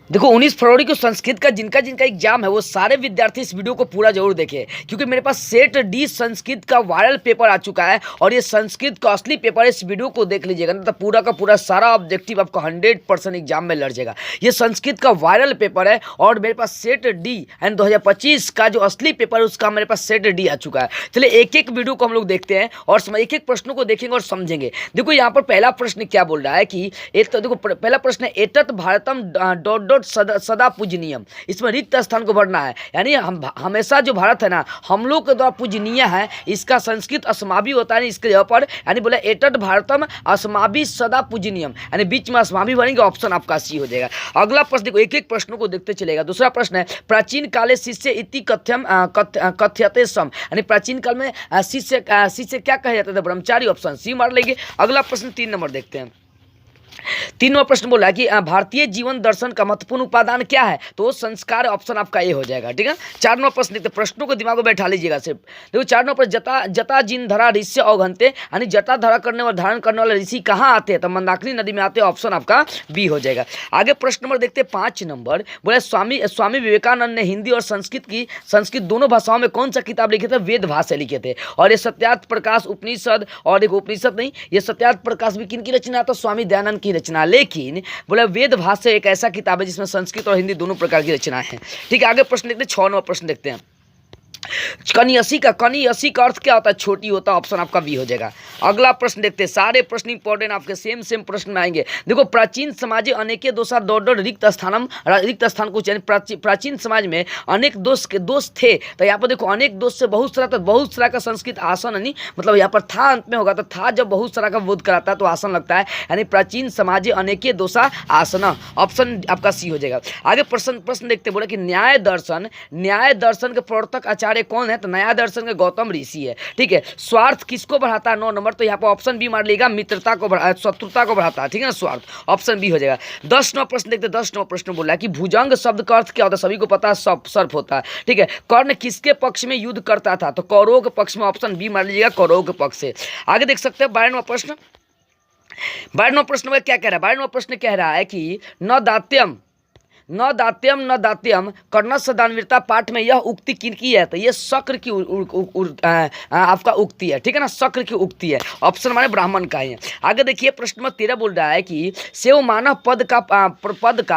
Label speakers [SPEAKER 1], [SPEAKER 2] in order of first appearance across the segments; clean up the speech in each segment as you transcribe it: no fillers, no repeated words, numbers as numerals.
[SPEAKER 1] देखो 19 फरवरी को संस्कृत का जिनका जिनका एग्जाम है वो सारे विद्यार्थी इस वीडियो को पूरा जरूर देखें, क्योंकि मेरे पास सेट डी संस्कृत का वायरल पेपर आ चुका है और ये संस्कृत का असली पेपर है। इस वीडियो को देख लीजिएगा ना, तो पूरा का पूरा सारा ऑब्जेक्टिव आपका 100% एग्जाम में लड़ जाएगा। ये संस्कृत का वायरल पेपर है और मेरे पास सेट डी एंड 2025 का जो असली पेपर है उसका मेरे पास सेट डी आ चुका है। चलिए एक एक वीडियो को हम लोग देखते हैं और एक एक प्रश्नों को देखेंगे और समझेंगे। देखो यहाँ पर पहला प्रश्न क्या बोल रहा है कि तो देखो पहला प्रश्न है एतत् भारतम डॉट डॉट सदा पूजनीयम। इसमें रिक्त स्थान को भरना है, यानी हम हमेशा जो भारत है ना हम लोग के द्वारा पूजनीय है। इसका संस्कृत अस्माभि होता है इसके जगह पर, यानी बोला एतत् भारतम अस्माभि सदा पूजनीयम, यानी बीच में अस्माभि भरेंगे, ऑप्शन आपका सी हो जाएगा। अगला प्रश्न देखो एक एक प्रश्नों को देखते चलेगा। दूसरा प्रश्न है प्राचीन काले शिष्य इति कथ्यम कथ्यते सम, यानी प्राचीन काल में शिष्य क्या कहा जाता था? ब्रह्मचारी, ऑप्शन सी मार लेंगे। अगला प्रश्न 3 नंबर देखते हैं। 3 नंबर प्रश्न बोला कि भारतीय जीवन दर्शन का महत्वपूर्ण उपादान क्या है? तो संस्कार, ऑप्शन आपका ए हो जाएगा। ठीक है। 4 नंबर प्रश्न देखते, प्रश्नों को दिमाग में बैठा लीजिएगा सिर्फ। देखो 4 नंबर जटा जटा जिन धरा ऋषि अवघंते, यानी जटा धरा करने वाले धारण करने वाले ऋषि कहाँ आते हैं? तो मंदाकिनी नदी में आते हैं, ऑप्शन आपका बी हो जाएगा। आगे प्रश्न नंबर देखते 5 नंबर बोले स्वामी विवेकानंद ने हिंदी और संस्कृत दोनों भाषाओं में कौन सा किताब लिखे थे? वेद भाष्य लिखे थे। और ये सत्यार्थ प्रकाश उपनिषद, और देखो उपनिषद नहीं, ये सत्यार्थ प्रकाश भी किन की रचना? तो स्वामी दयानंद की रचना। लेकिन बोला वेद भाष्य एक ऐसा किताब है जिसमें संस्कृत और हिंदी दोनों प्रकार की रचना है। ठीक है। आगे प्रश्न देखते हैं। 6 नंबर प्रश्न देखते हैं। कनियसी का अर्थ क्या होता है? छोटी होता है, ऑप्शन आपका बी हो जाएगा। अगला प्रश्न देखते हैं। सारे प्रश्न इंपॉर्टेंट आपके सेम प्रश्न में आएंगे। देखो प्राचीन समाजे अनेके दोषा दौड़ रिक्त स्थान को, प्राचीन समाज में अनेक दोष थे। तो यहाँ पर देखो अनेक दोष से बहुत सारा, तो बहुत सारा का संस्कृत आसन, यानी मतलब यहाँ पर था अंत में होगा, तो था जब बहुत सारा का बोध कराता है तो आसन लगता है, यानी प्राचीन समाजे अनेके दोषा आसन, ऑप्शन आपका सी हो जाएगा। आगे प्रश्न देखते बोले कि न्याय दर्शन के प्रवर्तक आचार्य कौन है? तो नया दर्शन के गौतम ऋषि है। ठीक है। स्वार्थ किसको बढ़ाता है? 9 नंबर, तो यहाँ पर ऑप्शन बी मार लेगा, मित्रता को शत्रुता को बढ़ाता है। ठीक है ना, स्वार्थ, ऑप्शन बी हो जाएगा। 10 नंबर प्रश्न देखते। 10 नंबर प्रश्न बोला है कि भुजंग शब्द का अर्थ क्या होता है? सभी को पता है, सर्प होता है। ठीक है। कर्ण किसके पक्ष में युद्ध करता था? तो कौरवों के पक्ष में, ऑप्शन बी मार लीजिएगा, कौरवों के पक्ष से। आगे देख सकते हैं 12 नंबर प्रश्न। 12 नंबर प्रश्न में क्या कह रहा है? 12 नंबर प्रश्न कह रहा है कि न दात्यम कर्णस्य दानवीरता पाठ में यह उक्ति किनकी है? तो ये शक्र की आपका उक्ति है। ठीक है ना, शक्र की उक्ति है, ऑप्शन माने ब्राह्मण का है। आगे देखिए प्रश्न नंबर 13 बोल रहा है कि सेव मानव पद का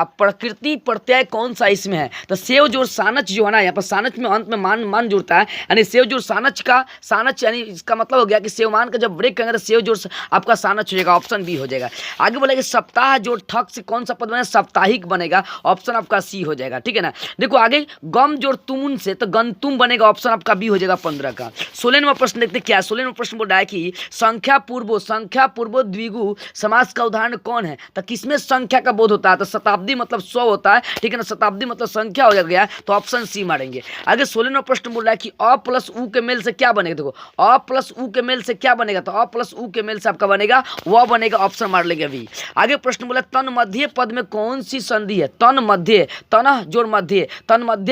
[SPEAKER 1] प्रकृति प्रत्यय कौन सा इसमें है? तो सेव जोड़ सानच जो है ना, यहाँ पर सानच में अंत में मान जुड़ता है, यानी सेव जोड़ सानच यानी इसका मतलब हो गया कि सेवमान का जब ब्रेक करेंगे तो सेव जोड़ आपका सानच हो जाएगा, ऑप्शन बी हो जाएगा। आगे बोलेगा सप्ताह जोड़ ठक से कौन सा पद बनेगा? साप्ताहिक बनेगा, ऑप्शन आपका सी हो जाएगा। ठीक है ना। देखो आगे गम जोड़ तुमुन से तो गंतुम बनेगा, ऑप्शन आपका बी हो जाएगा 15 का। 16 नंबर प्रश्न देखते क्या। 16 नंबर प्रश्न बोल रहा है कि संख्या पूर्वो द्विगु समास का उदाहरण कौन है? तो किसमें संख्या का बोध होता है? तो शताब्दी मतलब 100 होता है। ठीक है ना, शताब्दी मतलब संख्या हो गया, तो ऑप्शन सी मारेंगे। आगे 16 नंबर प्रश्न बोल रहा है कि अ प्लस उ के मेल से क्या बनेगा? देखो अ प्लस उ के मेल से क्या बनेगा? तो अ प्लस उ के मेल से आपका बनेगा वह बनेगा, ऑप्शन मार लेंगे बी। आगे प्रश्न बोला तन मध्य पद में कौन सी संधि है? तन मध्य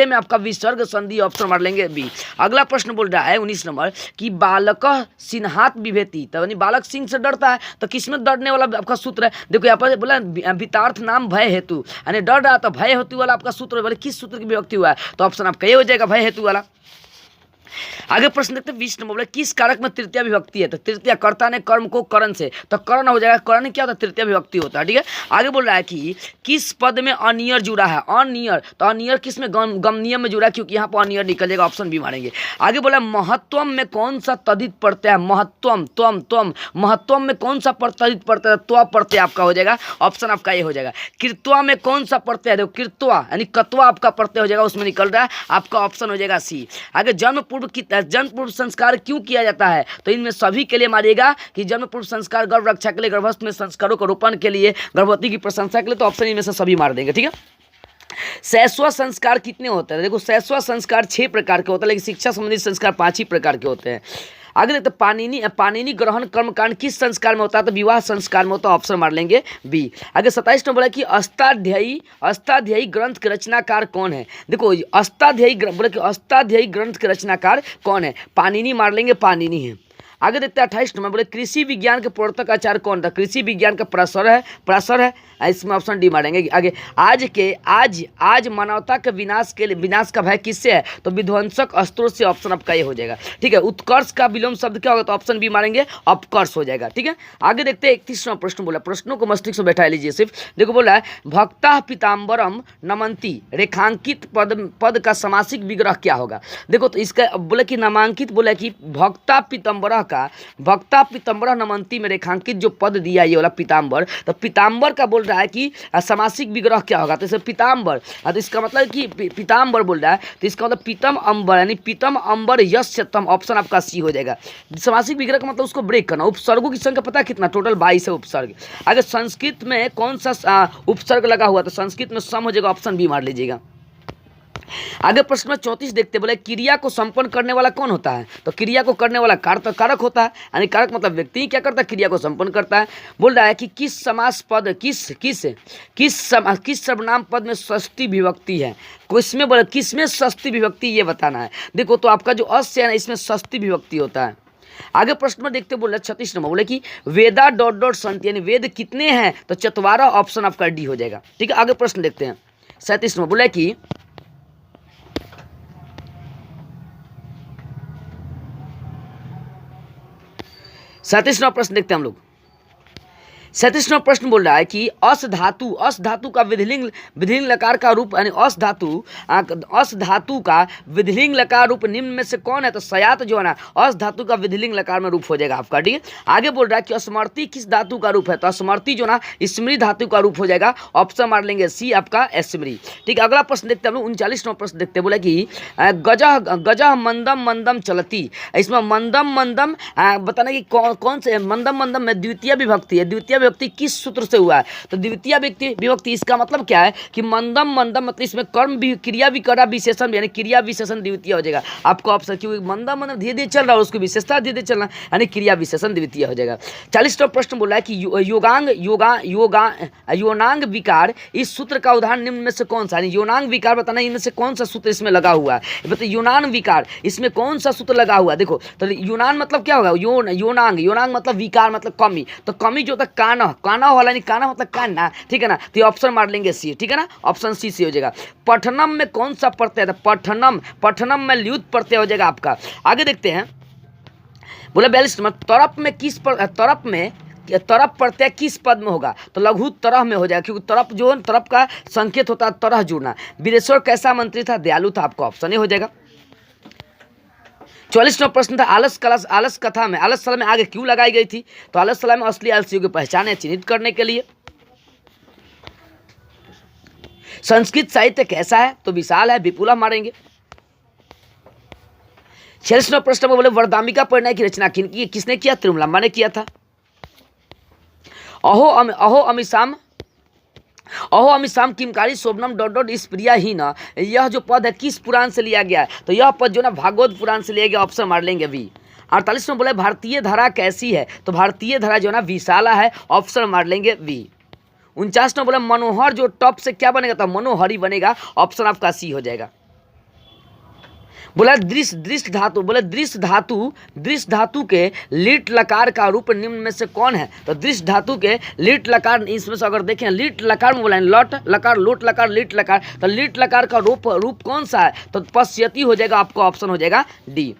[SPEAKER 1] में आपका विसर्ग संधि, ऑप्शन मार लेंगे बी। अगला प्रश्न बोल रहा है 19 नंबर कि बालक सिंहात विभेति, तो यानी बालक सिंह से डरता है, तो किसमें डरने वाला आपका सूत्र है? देखो यहाँ पर बोला वितार्थ नाम भय हेतु, यानी डर रहा, तो भय हेतु वाला आपका सूत्र बोले किस सूत्र की विभक्ति हुआ है? तो ऑप्शन आपका ये हो जाएगा, भय हेतु वाला। आगे प्रश्न देखते हैं 20 नंबर बोले किस कारक में तृतीया विभक्ति है? तो तृतीया कर्ता ने कर्म को करण से, तो कर्ण हो जाएगा। कर्ण क्या होता है? तृतीया विभक्ति होता है। ठीक है। आगे बोल रहा है कि किस पद में अनियर जुड़ा है? अनियर, तो अनियर किस में? गमनियम में जुड़ा है, क्योंकि यहाँ पर अनियर निकल जाएगा, ऑप्शन बी मारेंगे। आगे बोला महत्वम में कौन सा तदित प्रत्यय है? महत्वम में कौन सा तदित प्रत्यय? त्व प्रत्यय आपका हो जाएगा, ऑप्शन आपका ये हो जाएगा। कृत्वा में कौन सा प्रत्यय है? देखो कृत्वा यानी कत्वा आपका प्रत्यय हो जाएगा, उसमें निकल रहा है, आपका ऑप्शन हो जाएगा सी। आगे जन्म पूर्व संस्कार क्यों किया जाता है? तो इनमें सभी के लिए मारिएगा कि जन्म पूर्व संस्कार गर्भ रक्षा के लिए, गर्भस्थ में संस्कारों का रोपण के लिए, गर्भवती की प्रशंसा के लिए, तो ऑप्शन इनमें से सभी मार देंगे। ठीक है। शैशव संस्कार कितने होते हैं? देखो शैशव संस्कार 6 प्रकार के होते हैं, लेकिन शिक्षा संबंधी संस्कार 5 ही प्रकार के होते हैं। आगे देखते पाणिनि ग्रहण कर्मकांड किस संस्कार में होता है? तो विवाह संस्कार में होता है, ऑप्शन मार लेंगे बी। आगे 27 नंबर बोला कि अष्टाध्यायी ग्रंथ के रचनाकार कौन है? देखो अष्टाध्यायी ग्रंथ के रचनाकार कौन है? पाणिनि मार लेंगे, पाणिनि है। आगे देखते हैं 28 नंबर, बोले कृषि विज्ञान के प्रवर्तक आचार्य कौन था? कृषि विज्ञान का पराशर है। इसमें ऑप्शन डी मारेंगे। आगे, आज मानवता के विनाश का भय किससे है? तो विध्वंसक अस्त्रों से। ऑप्शन आपका ये हो जाएगा। ठीक है, उत्कर्ष का विलोम शब्द क्या होगा? तो ऑप्शन बी मारेंगे, अपकर्ष हो जाएगा। ठीक है, आगे देखते हैं 31वां प्रश्न बोला, प्रश्नों को मस्तिष्क में बैठा लीजिए सिर्फ। देखो बोला है भक्ता पीताम्बरम नमंती रेखांकित पद का समासिक विग्रह क्या होगा? देखो तो इसका बोले कि नामांकित, बोला कि भक्ता पीताम्बर नमंती में रेखांकित जो पद दिया ये वाला पीताम्बर, तो पीताम्बर का बोल रहा है कि समासिक विग्रह क्या होगा? तो इसे पीताम्बर, तो इसका मतलब कि पीताम्बर बोल रहा है, तो इसका मतलब पीतम अंबर, यानी पीतम अंबर यस्यतम। ऑप्शन आपका सी हो जाएगा। समासिक विग्रह का मतलब उसको ब्रेक करना। उपसर्गों की संख्या पता है कितना? टोटल 22 है उपसर्ग। अगर संस्कृत में कौन सा उपसर्ग लगा हुआ? तो संस्कृत में सम हो जाएगा। ऑप्शन बी मार लीजिएगा। आगे प्रश्न में 34 देखते, बोले क्रिया को संपन्न करने वाला कौन होता है? तो क्रिया को करने वाला कारक होता है, यानी कारक मतलब व्यक्ति क्या करता है? क्रिया को संपन्न करता है। बोल रहा है कि किस समास पद किस सर्वनाम पद में षष्ठी विभक्ति है? किसमें बोले किसमें षष्ठी विभक्ति, ये बताना है। देखो तो आपका जो अस्य है ना, इसमें षष्ठी विभक्ति होता है। आगे प्रश्न में देखते बोले 36 नंबर, बोले कि वेदा ... संति, यानी वेद कितने हैं? तो चतवारा। ऑप्शन आपका डी हो जाएगा। ठीक है, आगे प्रश्न देखते हैं 37 नंबर, बोले कि 37वां प्रश्न देखते हैं हम लोग। 37वां प्रश्न बोल रहा है कि अस धातु का विधिलिंग लकार का रूप, यानी अस धातु का विधिलिंग लकार रूप निम्न में से कौन है? तो सयात जो है ना, अस धातु का विधिलिंग लकार में रूप हो जाएगा आपका। ठीक है, आगे बोल रहा है कि स्मृति किस धातु का रूप है? तो स्मृति जो ना स्मृति धातु का रूप हो जाएगा। ऑप्शन मार लेंगे सी आपका स्मृति। ठीक है, अगला प्रश्न देखते हैं हम लोग 39वां प्रश्न देखते हैं। बोला कि गजह मंदम चलती, इसमें मंदम बताना कि कौन से मंदम में द्वितीय विभक्ति है। द्वितीय विभक्ति किस सूत्र से हुआ है? तो द्वितीय विभक्ति, इसका मतलब क्या है कि मंदम मतलब इसमें कर्म भी क्रिया विकरा विशेषण, यानी क्रिया विशेषण द्वितीय हो जाएगा आपको ऑप्शन, क्योंकि मंदम धीरे धीरे चल रहा है, उसकी विशेषता धीरे धीरे चलना, यानी क्रिया विशेषण द्वितीय हो जाएगा। 40वां प्रश्न बोला है कि योनांग विकार, इस सूत्र का उदाहरण निम्न में से कौन सा? यानी योनांग विकार बताना इनमें से कौन सा सूत्र इसमें लगा हुआ है? बताइए यूनान विकार, इसमें कौन सा सूत्र लगा हुआ है? देखो तो यूनान मतलब क्या होगा? योनांग मतलब विकार मतलब कमी, तो कमी जो होता है काना वाला, नहीं काना मतलब काना। ठीक है ना, तो ऑप्शन मार लेंगे सी। ठीक है ना, ऑप्शन सी से हो जाएगा। पठनम में कौन सा प्रत्यय है? पठनम में ल्युत प्रत्यय हो जाएगा आपका। आगे देखते हैं, बोला 42 नंबर, तरफ प्रत्यय किस पद में होगा? तो लघु तरह में हो जाएगा, क्योंकि तरफ का संकेत होता है तरह जुड़ना। वीरेश्वर कैसा मंत्री था? दयालु था। आपको ऑप्शन ए हो जाएगा। 44वां प्रश्न था आलस कथा में आलस में आगे क्यों लगाई गई थी? तो आलस में असली आलसियों की पहचान चिन्हित करने के लिए। संस्कृत साहित्य कैसा है? तो विशाल है, विपुला मारेंगे। 46वां प्रश्न में बोले वरदाम्बिका परिणय की रचना किसने किया? तिरुमलम्बा ने किया था। अहो अमिशाम किमकारी शोभनम ... इस प्रिया ही ना, यह जो पद है किस पुराण से लिया गया है? तो यह पद जो ना भागवत पुराण से लिया गया। ऑप्शन मार लेंगे बी। 48 में बोले भारतीय धारा कैसी है? तो भारतीय धारा जो ना विशाला है। ऑप्शन मार लेंगे बी। 49 में बोले मनोहर जो टॉप से क्या बनेगा? तो मनोहरी बनेगा। ऑप्शन आपका सी हो जाएगा। बोला दृष्ट धातु, बोले दृष्ट धातु के लिट लकार का रूप निम्न में से कौन है? तो दृष्ट धातु के लिट लकार, इसमें से अगर देखें लिट लकार में बोला लट लकार लोट लकार लिट लकार, तो लिट लकार का रूप कौन सा है? तो पश्यति हो जाएगा। आपको ऑप्शन हो जाएगा डी।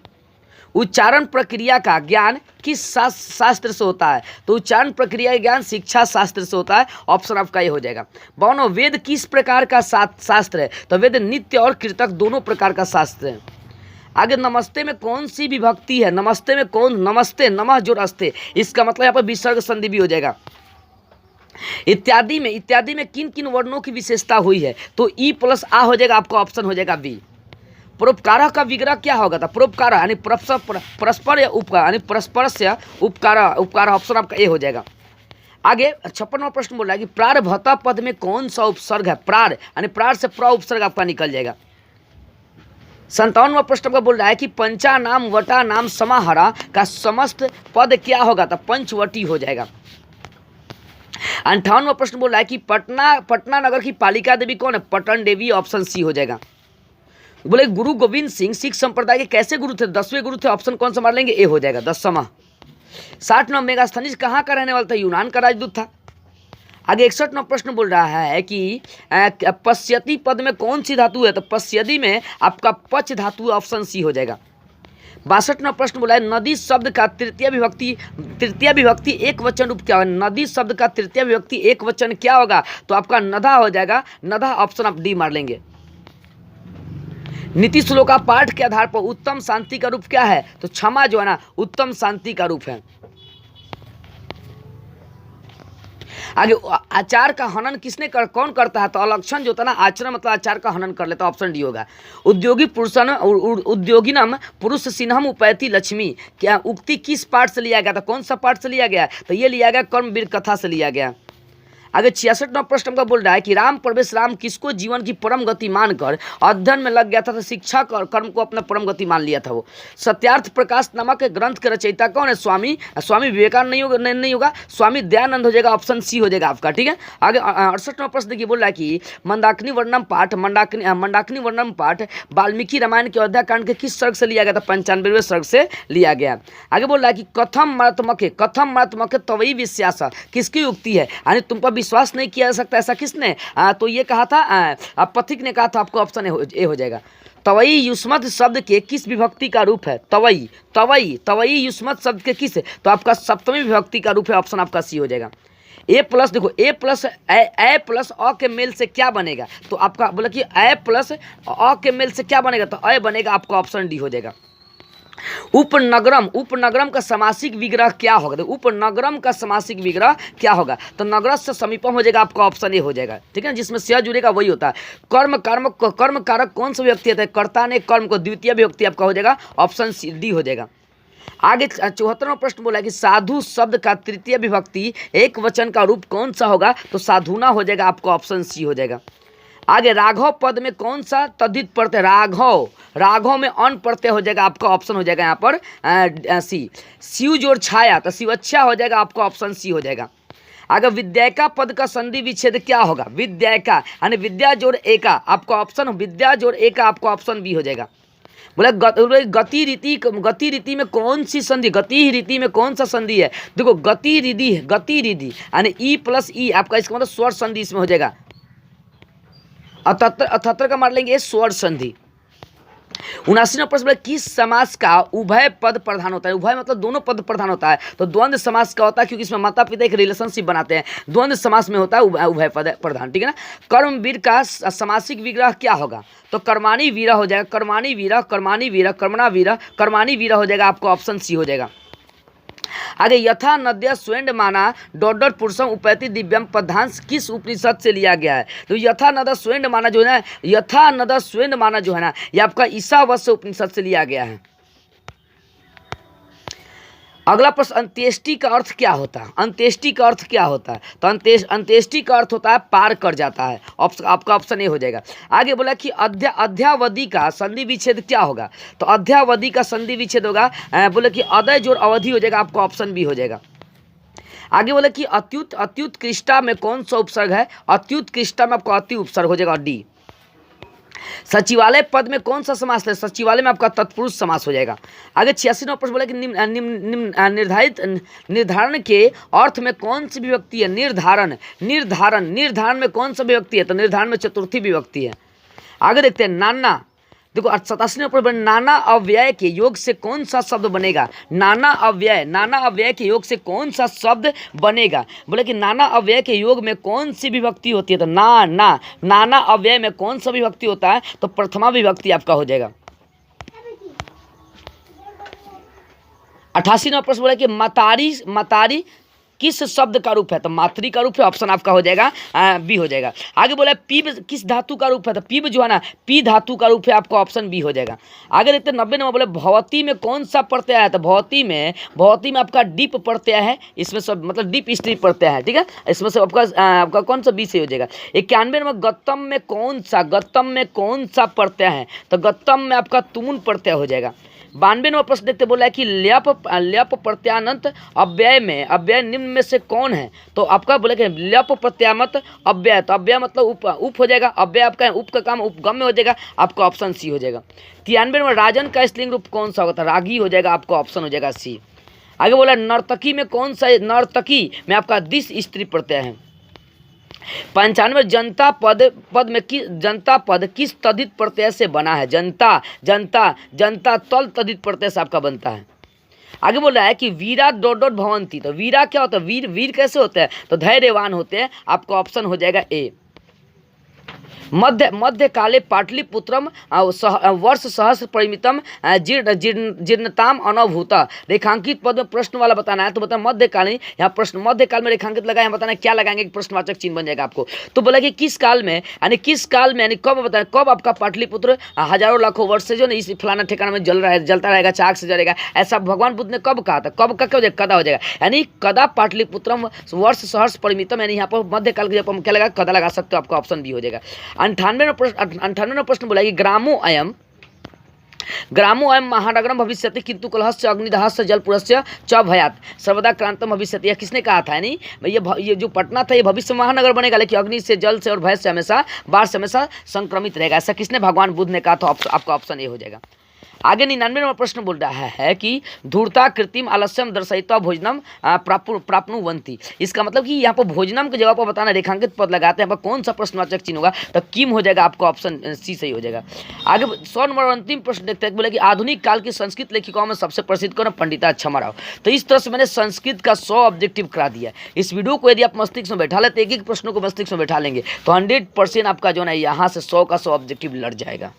[SPEAKER 1] उच्चारण प्रक्रिया का ज्ञान किस शास्त्र से होता है? तो उच्चारण प्रक्रिया का ज्ञान शिक्षा शास्त्र से होता है। ऑप्शन आपका ये हो जाएगा। 52 वेद किस प्रकार का शास्त्र है? तो वेद नित्य और कृतक दोनों प्रकार का शास्त्र है। आगे नमस्ते में कौन सी विभक्ति है? नमस्ते में नमस्ते नमः जो रस्ते, इसका मतलब यहाँ पर विसर्ग संधि भी हो जाएगा। इत्यादि में किन किन वर्णों की विशेषता हुई है? तो ई प्लस आ हो जाएगा। आपका ऑप्शन हो जाएगा बी। परोपकार का विग्रह क्या होगा? था परोपकार यानी परस्पर या उपकार, यानी परस्पर से उपकार। ऑप्शन आपका ए हो जाएगा। आगे 56वां प्रश्न बोल रहा है कि प्रारभता पद में कौन सा उपसर्ग है? प्रार यानी प्रार से प्र उपसर्ग आपका निकल जाएगा। 57वां प्रश्न का बोल रहा है कि पंचा नाम वटा नाम समाहरा का समस्त पद क्या होगा? तो पंचवटी हो जाएगा। 58वां प्रश्न बोल रहा है कि पटना नगर की पालिका देवी कौन है? पटन देवी। ऑप्शन सी हो जाएगा। बोले गुरु गोविंद सिंह सिख संप्रदाय के कैसे गुरु थे? 10वें गुरु थे। ऑप्शन कौन सा मार लेंगे? ए हो जाएगा 10वां। 60 नंबर मेगास्थनीज कहाँ का रहने वाला था? यूनान का राजदूत था। आगे 61 नंबर प्रश्न बोल रहा है कि पश्यति पद में कौन सी धातु है? तो पश्यति में आपका पच धातु, ऑप्शन सी हो जाएगा। 62 नंबर प्रश्न बोला है नदी शब्द का तृतीय विभक्ति एक वचन रूप क्या होगा? नदी शब्द का तृतीय विभक्ति एक वचन क्या होगा? तो आपका नदा हो जाएगा। नदा ऑप्शन आप डी मार लेंगे। नीति श्लोका पाठ के आधार पर उत्तम शांति का रूप क्या है? तो क्षमा जो है ना उत्तम शांति का रूप है। आगे आचार का हनन कौन करता है? तो अलक्षण जो होता है ना आचरण मतलब आचार का हनन कर लेता है, ऑप्शन डी होगा। उद्योगिनम पुरुष सिन्हम उपैति लक्ष्मी, क्या उक्ति किस पाठ से लिया गया था? कौन सा पाठ से लिया गया? तो ये लिया गया कर्मवीर कथा से लिया गया। आगे 66 नंबर प्रश्न का बोल रहा है कि राम प्रवेश राम किसको जीवन की परम गति मानकर अध्ययन में लग गया था? तो शिक्षा और कर्म को अपना परम गति मान लिया था वो। सत्यार्थ प्रकाश नामक ग्रंथ के रचयिता कौन है? स्वामी विवेकानंद नहीं होगा, स्वामी दयानंद हो जाएगा, ऑप्शन सी हो जाएगा आपका। ठीक है। आगे 68 नंबर प्रश्न देखिए बोल रहा है कि मंदाकिनी वर्णम पाठ वाल्मीकि रामायण के अयोध्या कांड के किस सर्ग से लिया गया था? 95वें सर्ग से लिया गया। आगे बोल रहा है कि कथम मारात्मक तवई विश्वास किसकी युक्ति है? यानी तुम पर विश्वास नहीं किया जा सकता, ऐसा किसने? तो ये कहा था पथिक ने कहा था। आपको ऑप्शन ए हो जाएगा। तवई युष्मत शब्द के किस विभक्ति का रूप है? तवई युष्मत शब्द के किस? तो आपका सप्तमी विभक्ति का रूप है, ऑप्शन आपका सी हो जाएगा। ए प्लस देखो ए प्लस अ के मेल से क्या बनेगा? तो आपका बोला कि ए प्लस अ के मेल से क्या बनेगा? तो अ बनेगा, आपका ऑप्शन डी हो जाएगा। उपनगरम का समासिक विग्रह क्या होगा? तो उपनगरम का समासिक विग्रह क्या होगा? तो नगरस से समीपम हो जाएगा, आपका ऑप्शन ए हो जाएगा। ठीक है, जिसमें से जुड़ेगा वही होता है। कर्म कारक कौन सा विभक्ति है? कर्ता ने कर्म को द्वितीय विभक्ति आपका हो जाएगा, ऑप्शन सी डी हो जाएगा। आगे 74वां प्रश्न बोला कि साधु शब्द का तृतीय विभक्ति एक वचन का रूप कौन सा होगा? तो साधुना हो जाएगा, आपका ऑप्शन सी हो जाएगा। आगे राघव पद में कौन सा तद्धित प्रत्यय? राघव में अन प्रत्यय हो जाएगा, आपका ऑप्शन हो जाएगा यहाँ पर सी। शिव जोड़ छाया तो शिवच्छा हो जाएगा, आपका ऑप्शन सी हो जाएगा। आगे विद्यायका पद का संधि विच्छेद क्या होगा? विद्यायका यानी विद्या जोड़ एका, आपका ऑप्शन विद्या जोड़ एका, आपका ऑप्शन बी हो जाएगा। बोले गति रीति में कौन सी संधि? गति रीति में कौन सा संधि है? देखो गति रिधि यानी ई प्लस ई, आपका इसका मतलब स्वर संधि इसमें हो जाएगा। 78 का मार लेंगे स्वर संधि। 79 प्रश्न किस समास का उभय पद प्रधान होता है? उभय मतलब दोनों पद प्रधान होता है। तो द्वंद्व समास का होता है, क्योंकि इसमें माता पिता एक रिलेशनशिप बनाते हैं। द्वंद्व समास में होता है उभय पद प्रधान। ठीक है ना। कर्मवीर का समासिक विग्रह क्या होगा? तो कर्माणी वीरा हो जाएगा। कर्माणी वीरा कर्माणी वीरा हो जाएगा, आपका ऑप्शन सी हो जाएगा। आगे यथा नद्या स्वयं माना डॉडर पुरुषम उपैति दिव्यम पदांश किस उपनिषद से लिया गया है? तो यथा नदा स्वयं माना जो है ना, यथा नदा स्वयं माना जो है ना, ये आपका ईशावास्य उपनिषद से लिया गया है। अगला प्रश्न अंत्येष्टि का अर्थ क्या होता है? अंत्येष्टि का अर्थ क्या होता है? तो अंत्येष्टि का अर्थ होता है पार कर जाता है, आपका ऑप्शन ए हो जाएगा। आगे बोला कि अध्यावधि का संधि विच्छेद क्या होगा? तो अध्यावधि का संधि विच्छेद होगा बोले कि अदय जोड़ अवधि हो जाएगा, आपका ऑप्शन बी हो जाएगा। आगे बोले कि अत्युत्कृष्टा में कौन सा उपसर्ग है? अत्युत्कृष्टा में आपका अति उपसर्ग हो जाएगा, डी। सचिवालय पद में कौन सा समास है? सचिवालय में आपका तत्पुरुष समास हो जाएगा। आगे 86 नंबर प्रश्न बोला कि निर्धारण के अर्थ में कौन सी विभक्ति है? निर्धारण में कौन सा विभक्ति है? तो निर्धारण में चतुर्थी विभक्ति है। आगे देखते हैं नाना। देखो 87 नंबर नाना अव्यय के योग से कौन सा शब्द बनेगा? नाना अव्यय के योग से कौन सा शब्द बनेगा? बोले कि नाना अव्यय के योग में कौन सी विभक्ति होती है? तो नाना अव्यय में कौन सा विभक्ति होता है? तो प्रथमा विभक्ति आपका हो जाएगा। 88 नंबर प्रश्न बोला कि मतारी किस शब्द का रूप है? तो मातृ का रूप है, ऑप्शन आपका हो जाएगा बी हो जाएगा। आगे बोला पीब किस धातु का रूप है? तो पीब जो है ना पी धातु का रूप है, आपका ऑप्शन बी हो जाएगा। आगे देखते हैं 90 नंबर बोले भवती में कौन सा प्रत्यय है? तो भवती में आपका डीप प्रत्यय है, इसमें सब मतलब डीप स्त्री प्रत्यय है। ठीक है, इसमें से आपका कौन सा बी से हो जाएगा। 91 नंबर गत्तम में कौन सा प्रत्यय है? तो गत्तम में आपका तुमुन प्रत्यय हो जाएगा। 92 नंबर प्रश्न देखते बोला है कि ल्यप प्रत्यानंत अव्यय निम्न में से कौन है? तो आपका बोला कि ल्यप प्रत्यामत अव्यय, तो अव्यय मतलब उप हो जाएगा। अव्यय आपका उप का काम उपगम में हो जाएगा, आपका ऑप्शन सी हो जाएगा। 93 नंबर राजन का स्त्रीलिंग रूप कौन सा होता है? रागी हो जाएगा, आपका ऑप्शन हो जाएगा सी। आगे बोला नर्तकी में कौन सा, नर्तकी में आपका दिस स्त्री प्रत्यय है। 95 जनता पद में जनता पद किस तद्धित प्रत्यय से बना है। जनता जनता जनता तल तद्धित प्रत्यय से आपका बनता है। आगे बोल रहा है कि वीरा डॉट डॉट भवंती, तो वीरा क्या होता है, वीर वीर कैसे होते हैं, तो धैर्यवान होते हैं। आपका ऑप्शन हो जाएगा ए। मध्य काले पाटलिपुत्रम वर्ष सहस्र परिमितम जीर्णताम अनभूता, रेखांकित पद में प्रश्न वाला बताना है। तो बताना मध्यकालीन, यहाँ प्रश्न मध्यकाल में रेखांकित लगाए, यहाँ बताना क्या लगाएंगे, प्रश्नवाचक चिन्ह बन जाएगा आपको। तो बोला कि किस काल में, यानी किस काल में, यानी कब बताना, कब आपका पाटलिपुत्र हजारों लाखों वर्ष से जो ना इस फलाना ठिकाना में जलता रहेगा, चाक से जलेगा, ऐसा भगवान बुद्ध ने कब कहा था, कब का क्या हो जाएगा, कदा हो जाएगा। यानी कदा पाटलिपुत्रम वर्ष सहस्र परिमितम, यानी यहाँ पर मध्यकाल के जब हम क्या लगा, कदा लगा सकते हो, आपका ऑप्शन बी हो जाएगा। 98वां प्रश्न बोला कि ग्रामो अयम महानगरम भविष्यति किंतु कलहस्य अग्निदहस्य जलपुरस्य च भयात सर्वदा क्रांतम भविष्यति। यह किसने कहा था, यानी ये जो पटना था ये भविष्य महानगर बनेगा, लेकिन अग्नि से, जल से और भय से हमेशा, बाढ़ से हमेशा संक्रमित रहेगा। ऐसा किसने, भगवान बुद्ध ने कहा। तो आपका ऑप्शन ए हो जाएगा। आगे 99वां प्रश्न बोल रहा है कि धूर्ता कृत्रिम आलस्यम दर्शयित्वा भोजनम प्राप्नुवन्ति। इसका मतलब कि यहाँ पर भोजनम के जगह पर बताना रेखांकित पद लगाते हैं, यहाँ पर कौन सा प्रश्नवाचक चिन्ह होगा, तो किम हो जाएगा। आपका ऑप्शन सी सही हो जाएगा। आगे 100 नंबर अंतिम प्रश्न देखते हैं। बोले कि आधुनिक काल की संस्कृत लेखिकाओं में सबसे प्रसिद्ध कौन है, पंडिता छमाराव। तो इस तरह से मैंने संस्कृत का 100 ऑब्जेक्टिव करा दिया। इस वीडियो को यदि आप मस्तिष्क में बैठा लेते, एक एक प्रश्नों को मस्तिष्क में बैठा लेंगे, तो 100% आपका जो है यहाँ से 100 का 100 ऑब्जेक्टिव लड़ जाएगा।